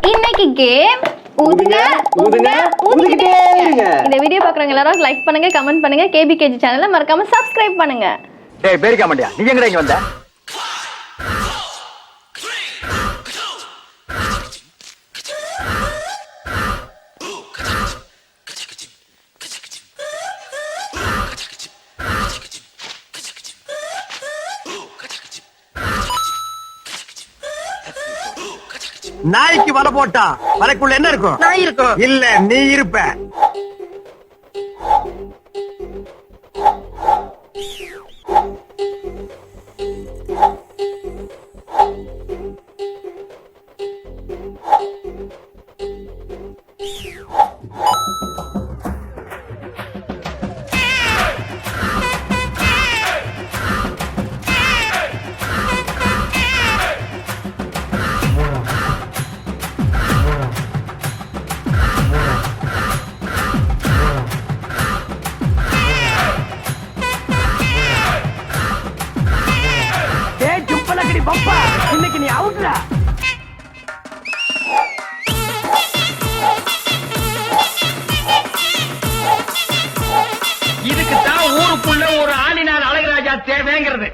இன்னைக்கு கேம் ஊதுங்க ஊதுங்க ஊதுகிட்டே இருங்க. இந்த வீடியோ பாக்குறவங்க எல்லாரும் லைக் பண்ணுங்க, கமெண்ட் பண்ணுங்க, கேபிகேஜி சேனலை மறக்காம சப்ஸ்கிரைப் பண்ணுங்க. டேய் பேரிக்கா மண்டியா, நீ எங்கடா இங்க வந்த? நாய்க்கு வலை போட்டா வலைக்குள்ள என்ன இருக்கும்? நாய் இருக்கும். இல்ல, நீ இருப்ப. இன்னைக்கு நீ அவுட்ரா. இதுக்கு தான் ஊருக்குள்ள ஒரு ஆளினால் அழகராஜா தேவைங்கிறது.